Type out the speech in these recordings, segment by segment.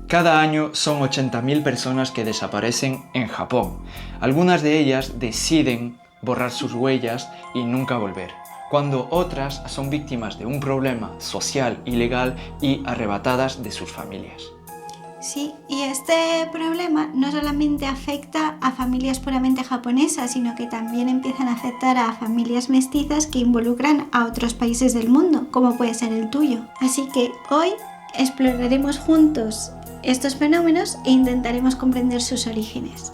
Cada año son 80.000 personas que desaparecen en Japón. Algunas de ellas deciden borrar sus huellas y nunca volver, cuando otras son víctimas de un problema social y legal y arrebatadas de sus familias. Sí, y este problema no solamente afecta a familias puramente japonesas, sino que también empiezan a afectar a familias mestizas que involucran a otros países del mundo, como puede ser el tuyo. Así que hoy exploraremos juntos estos fenómenos e intentaremos comprender sus orígenes.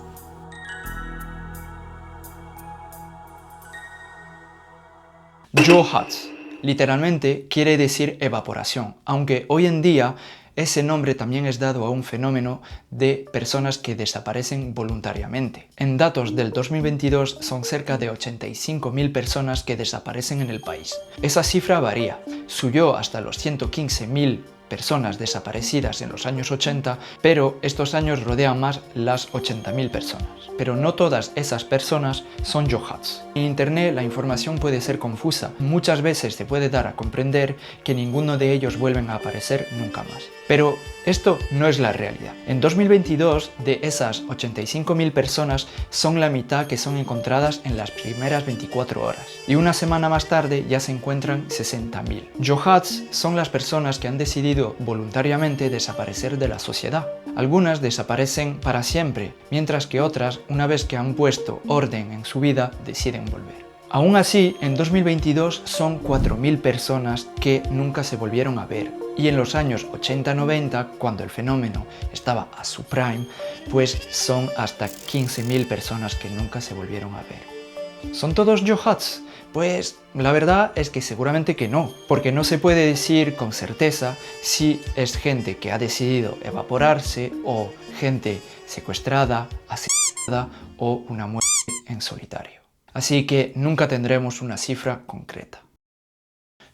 Yohatsu literalmente quiere decir evaporación, aunque hoy en día ese nombre también es dado a un fenómeno de personas que desaparecen voluntariamente. En datos del 2022 son cerca de 85.000 personas que desaparecen en el país. Esa cifra varía, subió hasta los 115.000 personas desaparecidas en los años 80, pero estos años rodean más las 80.000 personas. Pero no todas esas personas son yohatsu. En internet la información puede ser confusa. Muchas veces se puede dar a comprender que ninguno de ellos vuelven a aparecer nunca más. Pero esto no es la realidad. En 2022, de esas 85.000 personas, son la mitad que son encontradas en las primeras 24 horas. Y una semana más tarde ya se encuentran 60.000. Yohatsu son las personas que han decidido voluntariamente desaparecer de la sociedad. Algunas desaparecen para siempre, mientras que otras, una vez que han puesto orden en su vida, deciden volver. Aún así, en 2022 son 4.000 personas que nunca se volvieron a ver. Y en los años 80-90, cuando el fenómeno estaba a su prime, pues son hasta 15.000 personas que nunca se volvieron a ver. ¿Son todos yohatsu? Pues la verdad es que seguramente que no, porque no se puede decir con certeza si es gente que ha decidido evaporarse o gente secuestrada, asesinada o una muerte en solitario. Así que nunca tendremos una cifra concreta.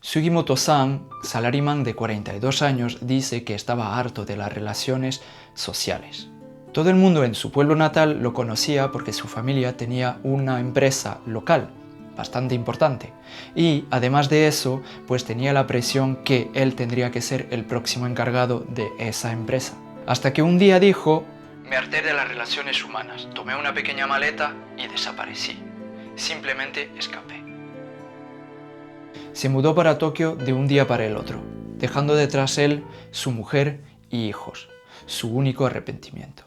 Sugimoto-san, salaryman de 42 años, dice que estaba harto de las relaciones sociales. Todo el mundo en su pueblo natal lo conocía porque su familia tenía una empresa local bastante importante y además de eso pues tenía la presión que él tendría que ser el próximo encargado de esa empresa. Hasta que un día dijo: me harté de las relaciones humanas, tomé una pequeña maleta y desaparecí. Simplemente escapé. Se mudó para Tokio de un día para el otro, dejando detrás él su mujer y hijos, su único arrepentimiento.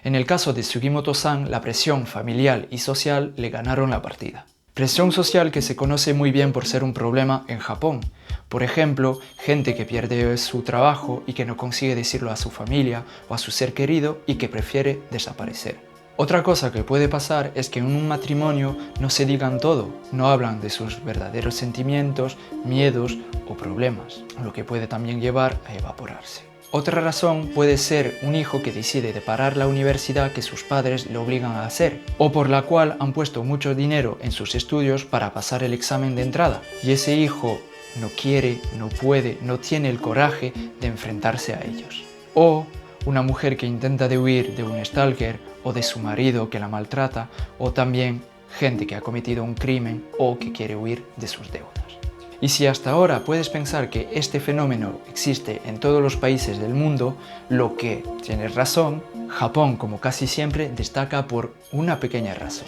En el caso de Sugimoto-san, la presión familiar y social le ganaron la partida. Presión social que se conoce muy bien por ser un problema en Japón. Por ejemplo, gente que pierde su trabajo y que no consigue decirlo a su familia o a su ser querido y que prefiere desaparecer. Otra cosa que puede pasar es que en un matrimonio no se digan todo, no hablan de sus verdaderos sentimientos, miedos o problemas, lo que puede también llevar a evaporarse. Otra razón puede ser un hijo que decide de parar la universidad que sus padres le obligan a hacer, o por la cual han puesto mucho dinero en sus estudios para pasar el examen de entrada, y ese hijo no quiere, no puede, no tiene el coraje de enfrentarse a ellos. O una mujer que intenta de huir de un stalker o de su marido que la maltrata, o también gente que ha cometido un crimen o que quiere huir de sus deudas. Y si hasta ahora puedes pensar que este fenómeno existe en todos los países del mundo, lo que, tienes razón, Japón, como casi siempre, destaca por una pequeña razón.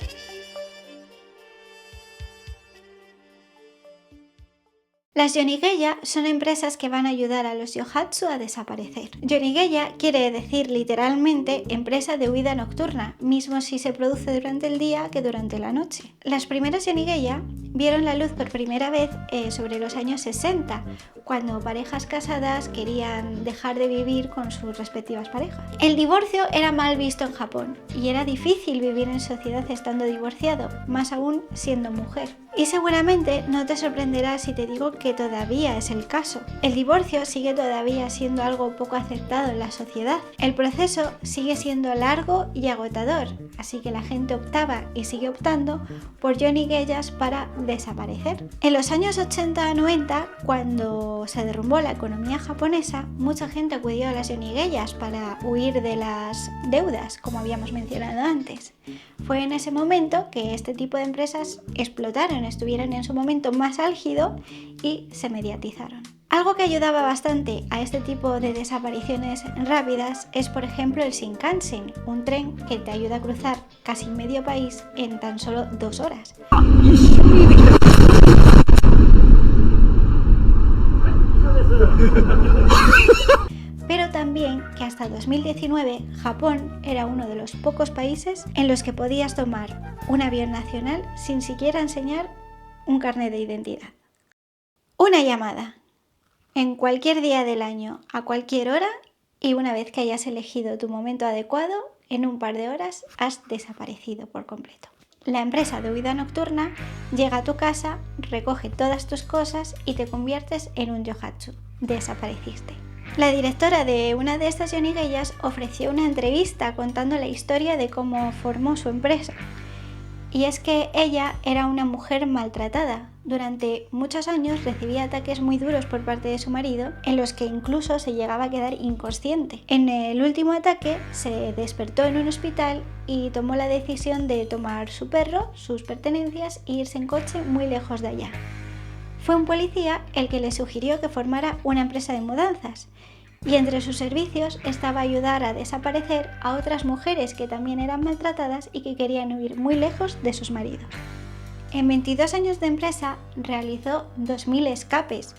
Las yonigeya son empresas que van a ayudar a los yohatsu a desaparecer. Yonigeya quiere decir literalmente empresa de huida nocturna, mismo si se produce durante el día que durante la noche. Las primeras yonigeya vieron la luz por primera vez sobre los años 60, cuando parejas casadas querían dejar de vivir con sus respectivas parejas. El divorcio era mal visto en Japón y era difícil vivir en sociedad estando divorciado, más aún siendo mujer. Y seguramente no te sorprenderá si te digo que todavía es el caso. El divorcio sigue todavía siendo algo poco aceptado en la sociedad. El proceso sigue siendo largo y agotador, así que la gente optaba y sigue optando por yonigeyas para desaparecer. En los años 80-90, cuando se derrumbó la economía japonesa, mucha gente acudió a las yonigeyas para huir de las deudas, como habíamos mencionado antes. Fue en ese momento que este tipo de empresas explotaron, estuvieron en su momento más álgido y se mediatizaron. Algo que ayudaba bastante a este tipo de desapariciones rápidas es, por ejemplo, el Shinkansen, un tren que te ayuda a cruzar casi medio país en tan solo 2 horas. Pero también que hasta 2019 Japón era uno de los pocos países en los que podías tomar un avión nacional sin siquiera enseñar un carnet de identidad. Una llamada en cualquier día del año, a cualquier hora, y una vez que hayas elegido tu momento adecuado, en un par de horas has desaparecido por completo. La empresa de huida nocturna llega a tu casa, recoge todas tus cosas y te conviertes en un yohatsu. Desapareciste. La directora de una de estas yonigeyas ofreció una entrevista contando la historia de cómo formó su empresa. Y es que ella era una mujer maltratada. Durante muchos años recibía ataques muy duros por parte de su marido, en los que incluso se llegaba a quedar inconsciente. En el último ataque se despertó en un hospital y tomó la decisión de tomar su perro, sus pertenencias e irse en coche muy lejos de allá. Fue un policía el que le sugirió que formara una empresa de mudanzas. Y entre sus servicios estaba ayudar a desaparecer a otras mujeres que también eran maltratadas y que querían huir muy lejos de sus maridos. En 22 años de empresa realizó 2.000 escapes,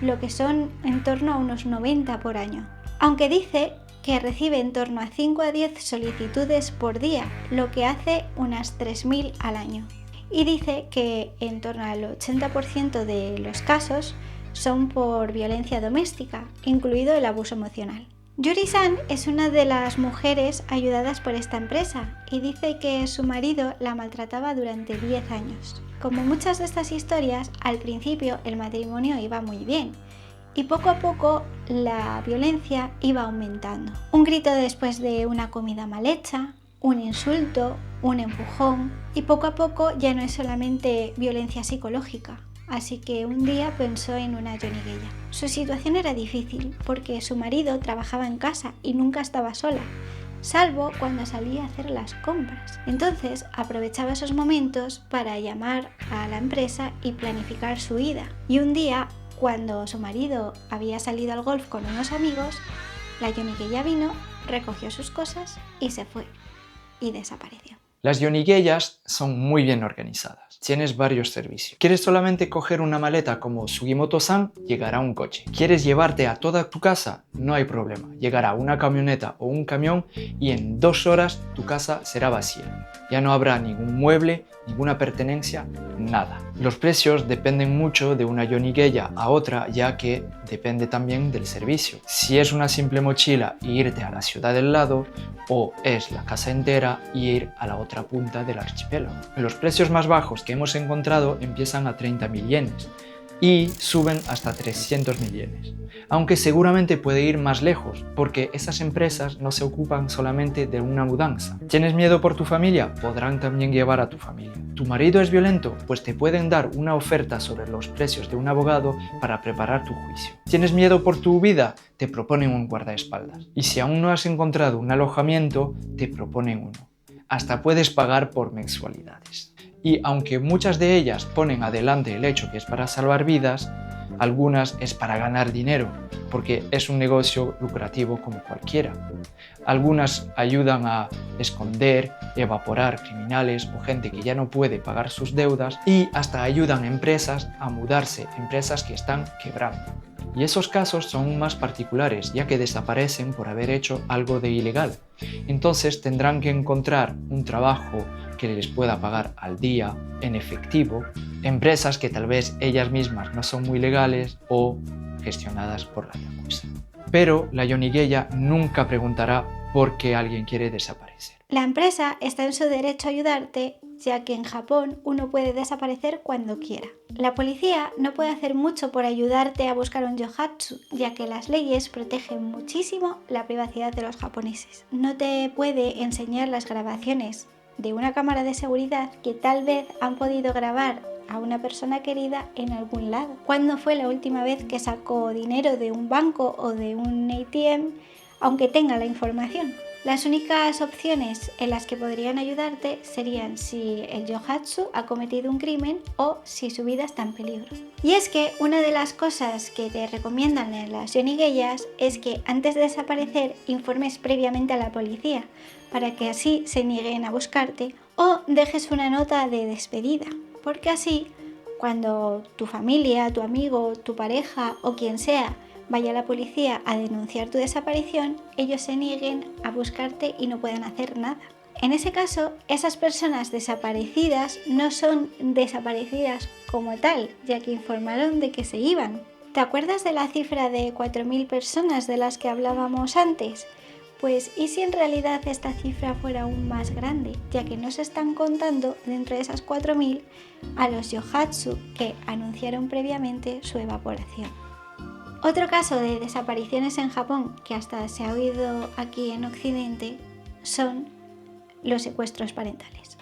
lo que son en torno a unos 90 por año. Aunque dice que recibe en torno a 5 a 10 solicitudes por día, lo que hace unas 3.000 al año. Y dice que en torno al 80% de los casos son por violencia doméstica, incluido el abuso emocional. Yuri-san es una de las mujeres ayudadas por esta empresa y dice que su marido la maltrataba durante 10 años. Como muchas de estas historias, al principio el matrimonio iba muy bien y poco a poco la violencia iba aumentando. Un grito después de una comida mal hecha, un insulto, un empujón y poco a poco ya no es solamente violencia psicológica. Así que un día pensó en una yonigeya. Su situación era difícil porque su marido trabajaba en casa y nunca estaba sola, salvo cuando salía a hacer las compras. Entonces aprovechaba esos momentos para llamar a la empresa y planificar su ida. Y un día, cuando su marido había salido al golf con unos amigos, la yonigeya vino, recogió sus cosas y se fue. Y desapareció. Las yonigeyas son muy bien organizadas. Tienes varios servicios. ¿Quieres solamente coger una maleta como Sugimoto-san? Llegará un coche. ¿Quieres llevarte a toda tu casa? No hay problema. Llegará una camioneta o un camión y en 2 horas tu casa será vacía. Ya no habrá ningún mueble, ninguna pertenencia, nada. Los precios dependen mucho de una yonigeya a otra, ya que depende también del servicio. Si es una simple mochila e irte a la ciudad del lado, o es la casa entera y ir a la otra punta del archipiélago. Los precios más bajos que hemos encontrado empiezan a 30.000 yenes y suben hasta 300.000 yenes, aunque seguramente puede ir más lejos, porque esas empresas no se ocupan solamente de una mudanza. ¿Tienes miedo por tu familia? Podrán también llevar a tu familia. ¿Tu marido es violento? Pues te pueden dar una oferta sobre los precios de un abogado para preparar tu juicio. ¿Tienes miedo por tu vida? Te proponen un guardaespaldas. Y si aún no has encontrado un alojamiento, te proponen uno. Hasta puedes pagar por mensualidades. Y aunque muchas de ellas ponen adelante el hecho que es para salvar vidas, algunas es para ganar dinero, porque es un negocio lucrativo como cualquiera. Algunas ayudan a esconder, evaporar criminales o gente que ya no puede pagar sus deudas y hasta ayudan a empresas a mudarse, empresas que están quebrando. Y esos casos son más particulares, ya que desaparecen por haber hecho algo de ilegal. Entonces tendrán que encontrar un trabajo que les pueda pagar al día, en efectivo, empresas que tal vez ellas mismas no son muy legales o gestionadas por la yakuza. Pero la yonigeya nunca preguntará por qué alguien quiere desaparecer. La empresa está en su derecho a ayudarte, ya que en Japón uno puede desaparecer cuando quiera. La policía no puede hacer mucho por ayudarte a buscar un yohatsu, ya que las leyes protegen muchísimo la privacidad de los japoneses. No te puede enseñar las grabaciones de una cámara de seguridad que tal vez han podido grabar a una persona querida en algún lado. ¿Cuándo fue la última vez que sacó dinero de un banco o de un ATM, aunque tenga la información? Las únicas opciones en las que podrían ayudarte serían si el yohatsu ha cometido un crimen o si su vida está en peligro. Y es que una de las cosas que te recomiendan en las yonigeyas es que antes de desaparecer informes previamente a la policía para que así se nieguen a buscarte o dejes una nota de despedida, porque así cuando tu familia, tu amigo, tu pareja o quien sea vaya a la policía a denunciar tu desaparición, ellos se nieguen a buscarte y no puedan hacer nada. En ese caso, esas personas desaparecidas no son desaparecidas como tal, ya que informaron de que se iban. ¿Te acuerdas de la cifra de 4.000 personas de las que hablábamos antes? Pues, ¿y si en realidad esta cifra fuera aún más grande, ya que no se están contando dentro de esas 4.000 a los yohatsu que anunciaron previamente su evaporación? Otro caso de desapariciones en Japón que hasta se ha oído aquí en Occidente son los secuestros parentales.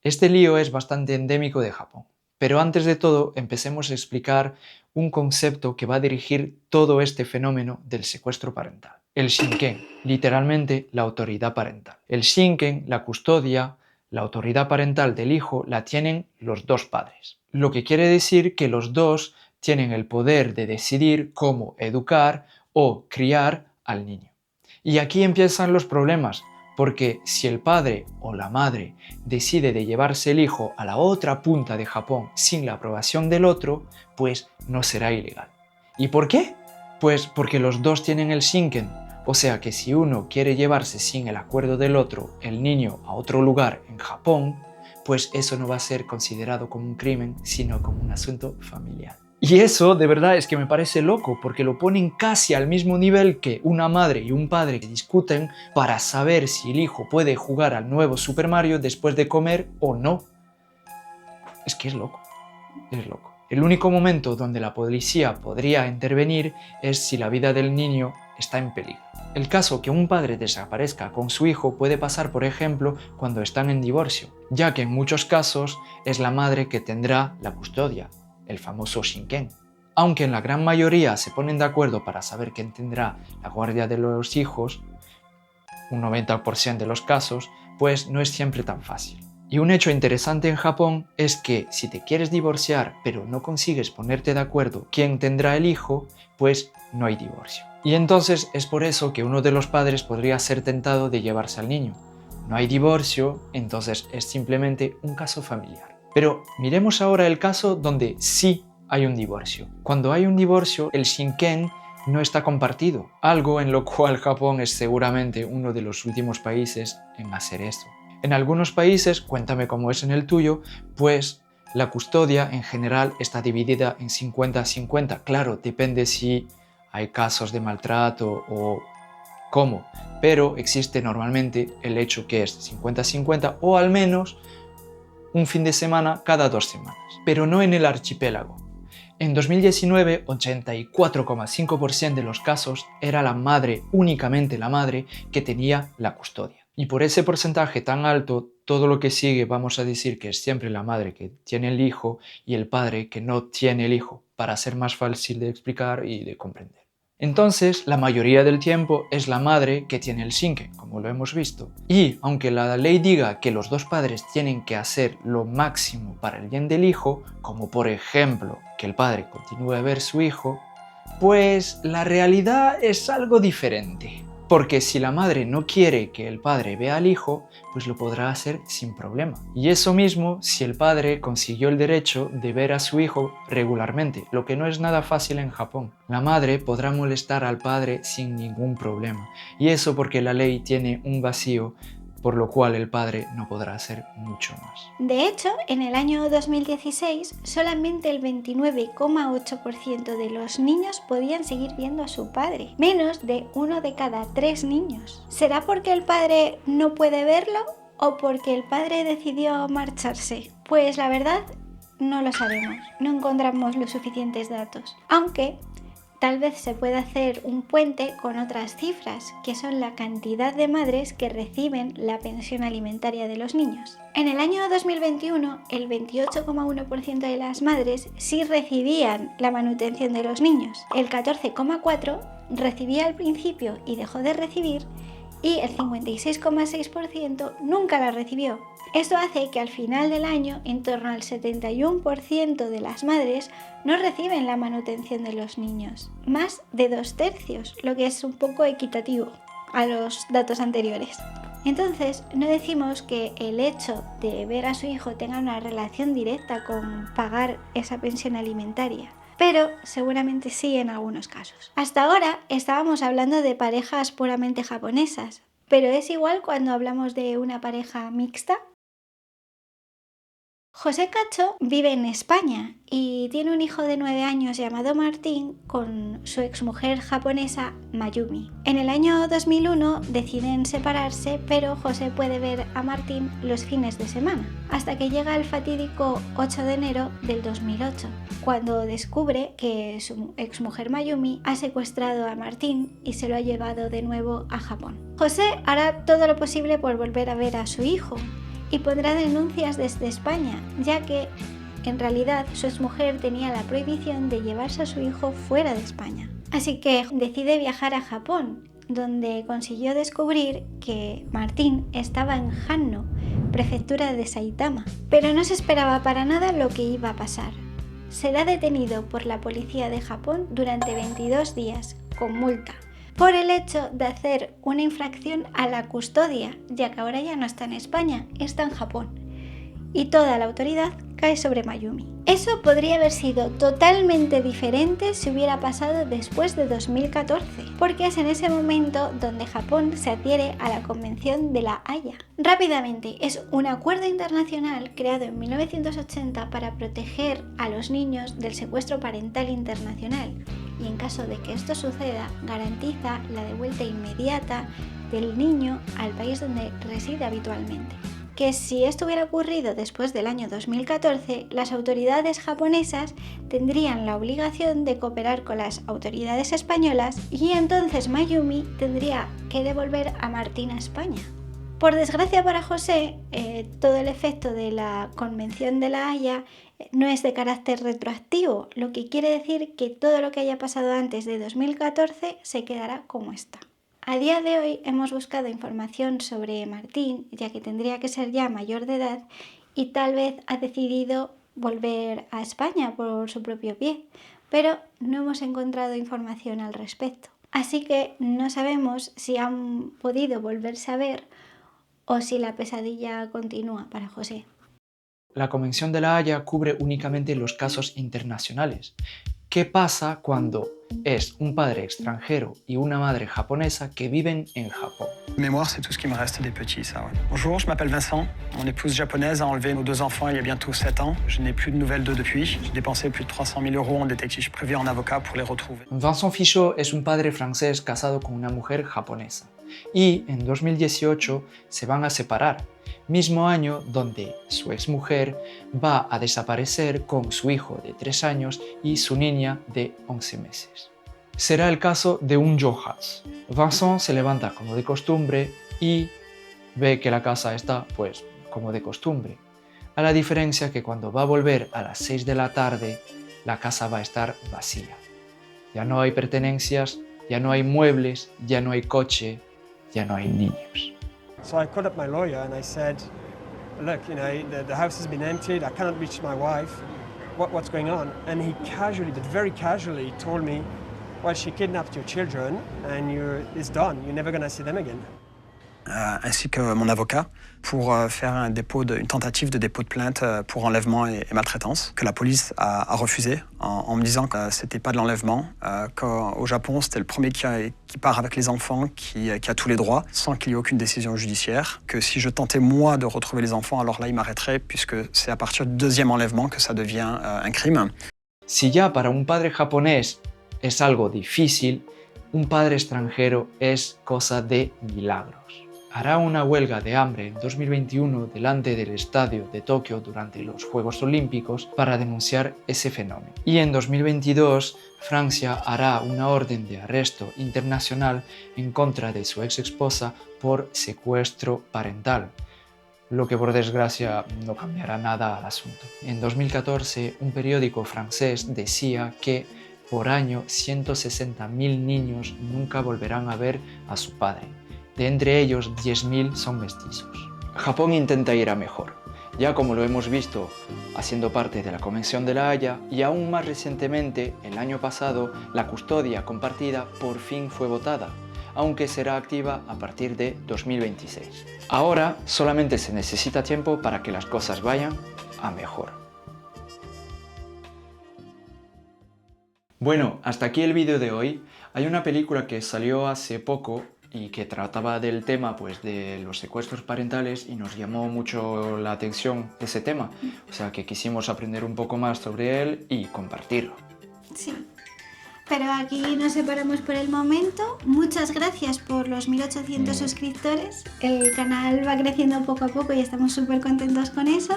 Este lío es bastante endémico de Japón, pero antes de todo empecemos a explicar un concepto que va a dirigir todo este fenómeno del secuestro parental. El shinken, literalmente la autoridad parental. El shinken, la custodia, la autoridad parental del hijo la tienen los dos padres, lo que quiere decir que los dos tienen el poder de decidir cómo educar o criar al niño. Y aquí empiezan los problemas, porque si el padre o la madre decide de llevarse el hijo a la otra punta de Japón sin la aprobación del otro, pues no será ilegal. ¿Y por qué? Pues porque los dos tienen el shinken, o sea que si uno quiere llevarse sin el acuerdo del otro el niño a otro lugar en Japón, pues eso no va a ser considerado como un crimen, sino como un asunto familiar. Y eso de verdad es que me parece loco, porque lo ponen casi al mismo nivel que una madre y un padre que discuten para saber si el hijo puede jugar al nuevo Super Mario después de comer o no. Es que es loco, es loco. El único momento donde la policía podría intervenir es si la vida del niño está en peligro. El caso que un padre desaparezca con su hijo puede pasar, por ejemplo, cuando están en divorcio, ya que en muchos casos es la madre que tendrá la custodia, el famoso shinken. Aunque en la gran mayoría se ponen de acuerdo para saber quién tendrá la guardia de los hijos, un 90% de los casos, pues no es siempre tan fácil. Y un hecho interesante en Japón es que si te quieres divorciar pero no consigues ponerte de acuerdo quién tendrá el hijo, pues no hay divorcio. Y entonces es por eso que uno de los padres podría ser tentado de llevarse al niño. No hay divorcio, entonces es simplemente un caso familiar. Pero miremos ahora el caso donde sí hay un divorcio. Cuando hay un divorcio, el shinken no está compartido, algo en lo cual Japón es seguramente uno de los últimos países en hacer esto. En algunos países, cuéntame cómo es en el tuyo, pues la custodia en general está dividida en 50-50. Claro, depende si hay casos de maltrato o cómo, pero existe normalmente el hecho que es 50-50 o al menos un fin de semana cada 2 semanas, pero no en el archipiélago. En 2019, 84,5% de los casos era la madre, únicamente la madre, que tenía la custodia. Y por ese porcentaje tan alto, todo lo que sigue vamos a decir que es siempre la madre que tiene el hijo y el padre que no tiene el hijo, para ser más fácil de explicar y de comprender. Entonces, la mayoría del tiempo es la madre que tiene el shinken, como lo hemos visto. Y aunque la ley diga que los dos padres tienen que hacer lo máximo para el bien del hijo, como por ejemplo que el padre continúe a ver a su hijo, pues la realidad es algo diferente. Porque si la madre no quiere que el padre vea al hijo, pues lo podrá hacer sin problema. Y eso mismo si el padre consiguió el derecho de ver a su hijo regularmente, lo que no es nada fácil en Japón. La madre podrá molestar al padre sin ningún problema. Y eso porque la ley tiene un vacío, por lo cual el padre no podrá hacer mucho más. De hecho, en el año 2016, solamente el 29,8% de los niños podían seguir viendo a su padre, menos de 1 de cada 3 niños. ¿Será porque el padre no puede verlo o porque el padre decidió marcharse? Pues la verdad, no lo sabemos, no encontramos los suficientes datos. Aunque tal vez se puede hacer un puente con otras cifras, que son la cantidad de madres que reciben la pensión alimentaria de los niños. En el año 2021, el 28,1% de las madres sí recibían la manutención de los niños, el 14,4% recibía al principio y dejó de recibir, y el 56,6% nunca la recibió. Esto hace que al final del año en torno al 71% de las madres no reciben la manutención de los niños, más de 2/3, lo que es un poco equitativo a los datos anteriores. Entonces, no decimos que el hecho de ver a su hijo tenga una relación directa con pagar esa pensión alimentaria, pero seguramente sí en algunos casos. Hasta ahora estábamos hablando de parejas puramente japonesas, pero ¿es igual cuando hablamos de una pareja mixta? José Cacho vive en España y tiene un hijo de 9 años llamado Martín con su exmujer japonesa Mayumi. En el año 2001 deciden separarse, pero José puede ver a Martín los fines de semana, hasta que llega el fatídico 8 de enero del 2008, cuando descubre que su exmujer Mayumi ha secuestrado a Martín y se lo ha llevado de nuevo a Japón. José hará todo lo posible por volver a ver a su hijo, y pondrá denuncias desde España, ya que en realidad su exmujer tenía la prohibición de llevarse a su hijo fuera de España. Así que decide viajar a Japón, donde consiguió descubrir que Martín estaba en Hanno, prefectura de Saitama. Pero no se esperaba para nada lo que iba a pasar. Será detenido por la policía de Japón durante 22 días, con multa, por el hecho de hacer una infracción a la custodia, ya que ahora ya no está en España, está en Japón. Y toda la autoridad cae sobre Mayumi. Eso podría haber sido totalmente diferente si hubiera pasado después de 2014, porque es en ese momento donde Japón se adhiere a la Convención de la Haya. Rápidamente, es un acuerdo internacional creado en 1980 para proteger a los niños del secuestro parental internacional, y en caso de que esto suceda, garantiza la devuelta inmediata del niño al país donde reside habitualmente. Que si esto hubiera ocurrido después del año 2014, las autoridades japonesas tendrían la obligación de cooperar con las autoridades españolas y entonces Mayumi tendría que devolver a Martín a España. Por desgracia para José, todo el efecto de la Convención de la Haya no es de carácter retroactivo, lo que quiere decir que todo lo que haya pasado antes de 2014 se quedará como está. A día de hoy hemos buscado información sobre Martín, ya que tendría que ser ya mayor de edad y tal vez ha decidido volver a España por su propio pie, pero no hemos encontrado información al respecto. Así que no sabemos si han podido volverse a ver o si la pesadilla continúa para José. La Convención de la Haya cubre únicamente los casos internacionales. ¿Qué pasa cuando es un padre extranjero y una madre japonesa que viven en Japón? Mémoire, c'est tout ce qui me reste des petits, ça, ouais. Bonjour, je m'appelle Vincent. Mon épouse japonaise a enlevé nos 2 enfants il y a bientôt 7 ans. Je n'ai plus de nouvelles d'eux depuis. J'ai dépensé plus de 300 000 € en détective privé en avocat pour les retrouver. Vincent Fichot es un padre francés casado con una mujer japonesa y en 2018 se van a separar, mismo año donde su exmujer va a desaparecer con su hijo de 3 años y su niña de 11 meses. Será el caso de un yohatsu. Vincent se levanta como de costumbre y ve que la casa está, pues, como de costumbre. A la diferencia que cuando va a volver a las 6 de la tarde, la casa va a estar vacía. Ya no hay pertenencias, ya no hay muebles, ya no hay coche, ya no hay niños. So I called up my lawyer and I said, look, the house has been emptied, I cannot reach my wife, what's going on? And he casually, but very casually, told me, well, she kidnapped your children and it's done, you're never gonna see them again. Ainsi que mon avocat, pour faire une tentative de dépôt de plainte pour enlèvement et maltraitance, que la police a refusé en me disant que c'était pas de l'enlèvement, qu'au Japon c'était le premier qui part avec les enfants, qui a tous les droits, sans qu'il y ait aucune décision judiciaire, que si je tentais moi de retrouver les enfants, alors là il m'arrêterait, puisque c'est à partir du 2e enlèvement que ça devient un crime. Si ya para un padre japonés es algo difícil, un padre extranjero es cosa de milagros. hará una huelga de hambre en 2021 delante del estadio de Tokio durante los Juegos Olímpicos para denunciar ese fenómeno. Y en 2022, Francia hará una orden de arresto internacional en contra de su ex esposa por secuestro parental, lo que por desgracia no cambiará nada al asunto. En 2014, un periódico francés decía que por año 160.000 niños nunca volverán a ver a su padre. De entre ellos, 10.000 son mestizos. Japón intenta ir a mejor, ya como lo hemos visto haciendo parte de la Convención de La Haya, y aún más recientemente, el año pasado, la custodia compartida por fin fue votada, aunque será activa a partir de 2026. Ahora solamente se necesita tiempo para que las cosas vayan a mejor. Bueno, hasta aquí el vídeo de hoy. Hay una película que salió hace poco y que trataba del tema pues, de los secuestros parentales y nos llamó mucho la atención ese tema. O sea que quisimos aprender un poco más sobre él y compartirlo. Sí. Pero aquí nos separamos por el momento. Muchas gracias por los 1.800 suscriptores. El canal va creciendo poco a poco y estamos súper contentos con eso.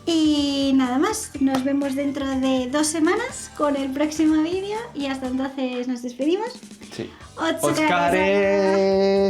Y nada más, nos vemos dentro de 2 semanas con el próximo vídeo y hasta entonces nos despedimos. Sí. ¡Otskare!